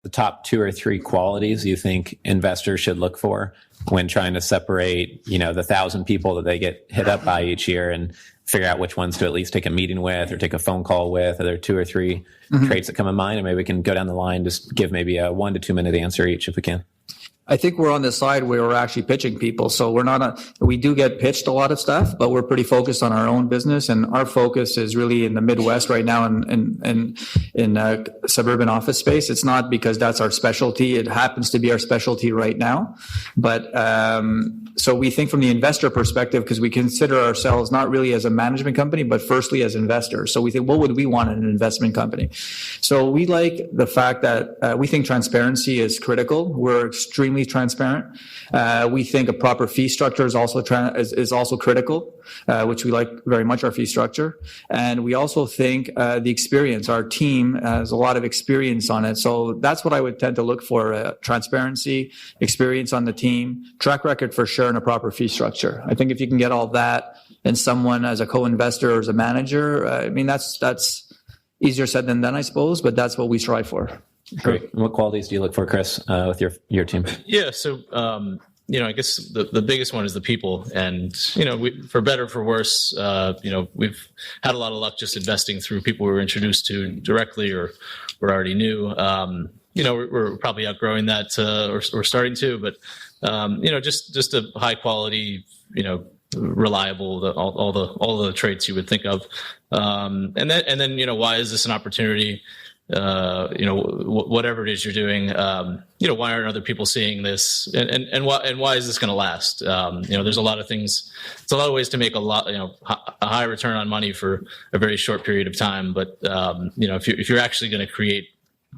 the top 2 or 3 qualities you think investors should look for when trying to separate, the 1,000 people that they get hit up by each year and figure out which ones to at least take a meeting with or take a phone call with? Are there 2 or 3 traits that come in mind? And maybe we can go down the line, just give maybe a 1 to 2 minute answer each if we can. I think we're on the side where we're actually pitching people. So we do get pitched a lot of stuff, but we're pretty focused on our own business. And our focus is really in the Midwest right now in suburban office space. It's not because that's our specialty. It happens to be our specialty right now. But, so we think from the investor perspective, because we consider ourselves not really as a management company, but firstly as investors. So we think, what would we want in an investment company? So we like the fact that we think transparency is critical. We're extremely transparent. We think a proper fee structure is also critical, which we like very much, our fee structure. And we also think the experience, our team has a lot of experience on it. So that's what I would tend to look for: transparency, experience on the team, track record for sure, and a proper fee structure. I think if you can get all that in someone as a co-investor or as a manager, that's easier said than done, I suppose, but that's what we strive for. Great. What qualities do you look for, Chris, with your team? Yeah. So, I guess the biggest one is the people. And, for better or for worse, we've had a lot of luck just investing through people we were introduced to directly or were already new. We're probably outgrowing that, or starting to, but, just a high quality, reliable, all the traits you would think of. And then, why is this an opportunity? Whatever it is you're doing, why aren't other people seeing this, and why is this going to last? There's a lot of things. It's a lot of ways to make a high return on money for a very short period of time. But if you're actually going to create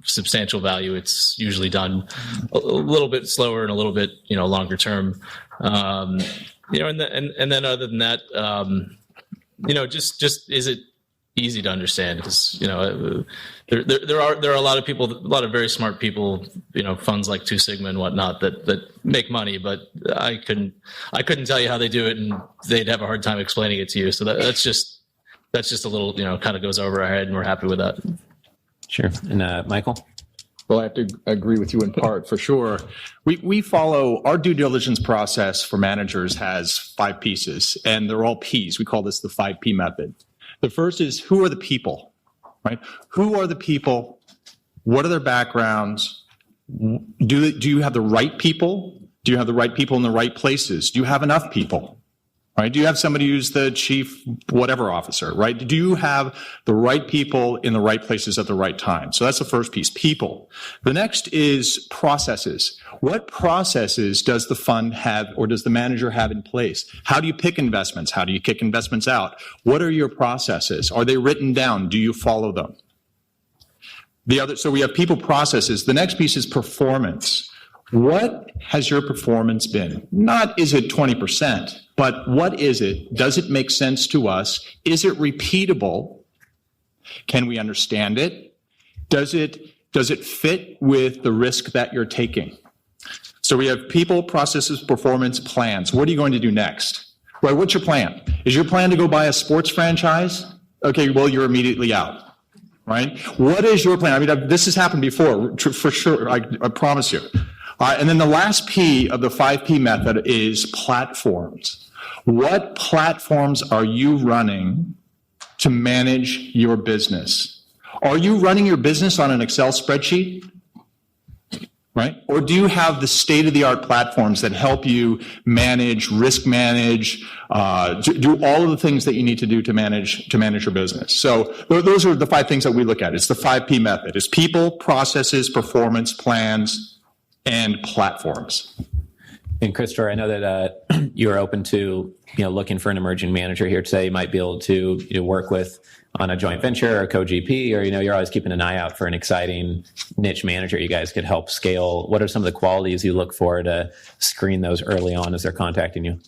substantial value, it's usually done a little bit slower and a little bit longer term. And then other than that, just is it easy to understand? Because there are a lot of people, a lot of very smart people, funds like Two Sigma and whatnot that make money, but I couldn't tell you how they do it, and they'd have a hard time explaining it to you. So that's just a little kind of goes over our head, and we're happy with that. Sure. And Michael? Well, I have to agree with you in part, for sure. We follow our due diligence process for managers has 5 pieces, and they're all P's. We call this the 5P method. The first is, who are the people, right? Who are the people? What are their backgrounds? Do you have the right people? Do you have the right people in the right places? Do you have enough people, right? Do you have somebody who's the chief whatever officer, right? Do you have the right people in the right places at the right time? So that's the first piece, people. The next is processes. What processes does the fund have, or does the manager have in place? How do you pick investments? How do you kick investments out? What are your processes? Are they written down? Do you follow them? So we have people, processes. The next piece is performance. What has your performance been? Not is it 20%, but what is it? Does it make sense to us? Is it repeatable? Can we understand it? Does it fit with the risk that you're taking? So we have people, processes, performance, plans. What are you going to do next? Right, what's your plan? Is your plan to go buy a sports franchise? Okay, well, you're immediately out, right? What is your plan? I mean, this has happened before, for sure, I promise you. And then the last P of the 5P method is platforms. What platforms are you running to manage your business? Are you running your business on an Excel spreadsheet? Right? Or do you have the state-of-the-art platforms that help you manage, risk manage, do all of the things that you need to do to manage your business? So those are the 5 things that we look at. It's the 5P method. It's people, processes, performance, plans, and platforms. And Christopher, I know that you are open to looking for an emerging manager here today. You might be able to work with on a joint venture or a co-GP, or you're always keeping an eye out for an exciting niche manager you guys could help scale. What are some of the qualities you look for to screen those early on as they're contacting you?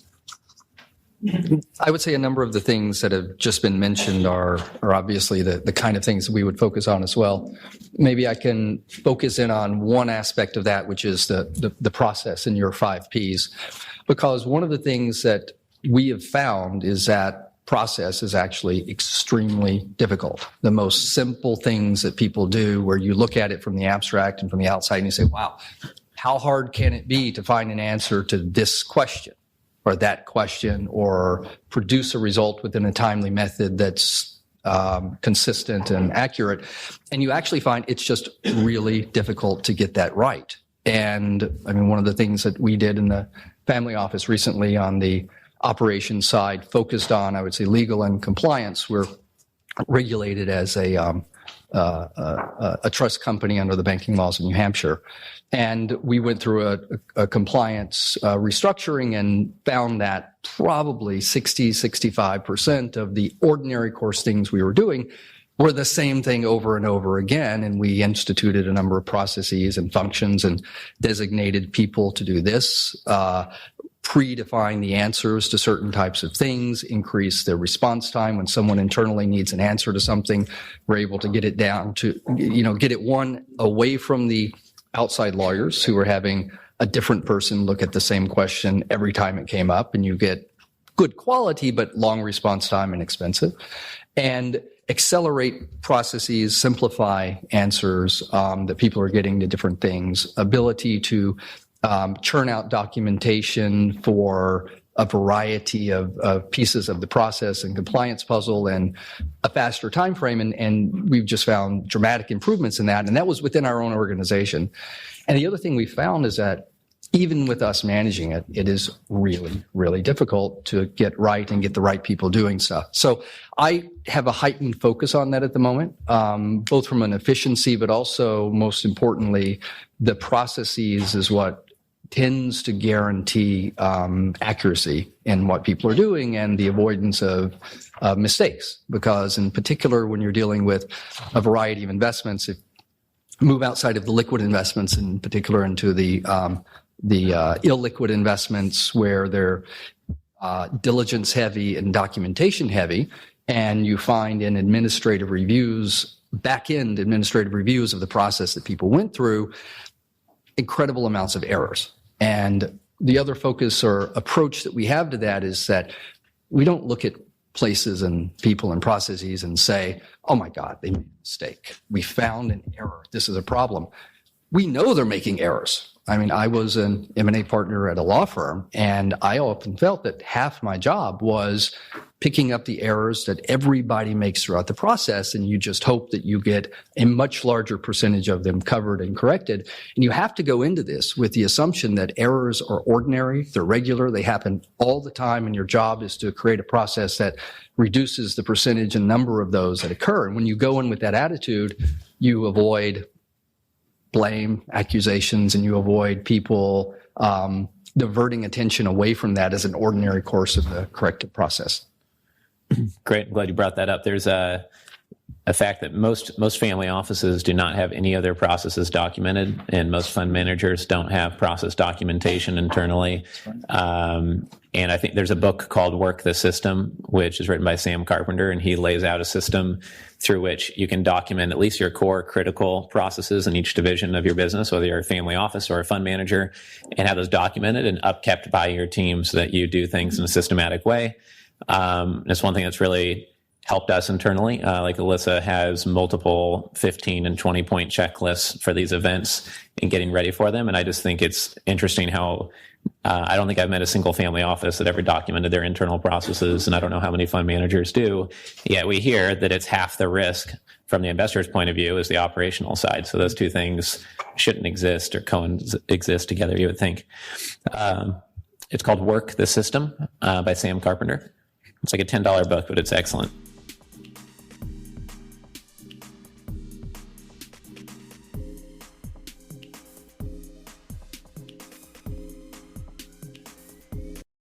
I would say a number of the things that have just been mentioned are obviously the kind of things we would focus on as well. Maybe I can focus in on one aspect of that, which is the process in your 5 Ps, because one of the things that we have found is that process is actually extremely difficult. The most simple things that people do, where you look at it from the abstract and from the outside and you say, wow, how hard can it be to find an answer to this question or that question, or produce a result within a timely method that's consistent and accurate? And you actually find it's just really difficult to get that right. And I mean, one of the things that we did in the family office recently on the operations side focused on, I would say, legal and compliance. We're regulated as a trust company under the banking laws of New Hampshire. And we went through a compliance restructuring and found that probably 65% of the ordinary course things we were doing were the same thing over and over again. And we instituted a number of processes and functions and designated people to do this, predefine the answers to certain types of things, increase their response time. When someone internally needs an answer to something, we're able to get it down to, get it away from the outside lawyers who are having a different person look at the same question every time it came up, and you get good quality, but long response time and expensive. And accelerate processes, simplify answers that people are getting to different things, ability to churn out documentation for a variety of pieces of the process and compliance puzzle and a faster time frame. And we've just found dramatic improvements in that. And that was within our own organization. And the other thing we found is that even with us managing it, it is really, really difficult to get right and get the right people doing stuff. So I have a heightened focus on that at the moment, both from an efficiency, but also most importantly, the processes is what tends to guarantee accuracy in what people are doing and the avoidance of mistakes. Because in particular, when you're dealing with a variety of investments, if you move outside of the liquid investments, in particular into the illiquid investments where they're diligence heavy and documentation heavy, and you find in administrative reviews, back-end administrative reviews of the process that people went through, incredible amounts of errors. And the other focus or approach that we have to that is that we don't look at places and people and processes and say, oh my God, they made a mistake. We found an error. This is a problem. We know they're making errors. I mean, I was an M&A partner at a law firm, and I often felt that half my job was picking up the errors that everybody makes throughout the process, and you just hope that you get a much larger percentage of them covered and corrected. And you have to go into this with the assumption that errors are ordinary, they're regular, they happen all the time, and your job is to create a process that reduces the percentage and number of those that occur. And when you go in with that attitude, you avoid blame, accusations, and you avoid people diverting attention away from that as an ordinary course of the corrective process. Great. I'm glad you brought that up. There's a fact that most family offices do not have any of their processes documented, and most fund managers don't have process documentation internally. And I think there's a book called Work the System, which is written by Sam Carpenter, and he lays out a system through which you can document at least your core critical processes in each division of your business, whether you're a family office or a fund manager, and have those documented and upkept by your team so that you do things in a systematic way. It's one thing that's really helped us internally. Like Alyssa has multiple 15 and 20 point checklists for these events and getting ready for them. And I just think it's interesting how I don't think I've met a single family office that ever documented their internal processes. And I don't know how many fund managers do. Yet we hear that it's half the risk from the investor's point of view is the operational side. So those two things shouldn't exist or coexist together, you would think. It's called Work the System by Sam Carpenter. It's like a $10 book, but it's excellent.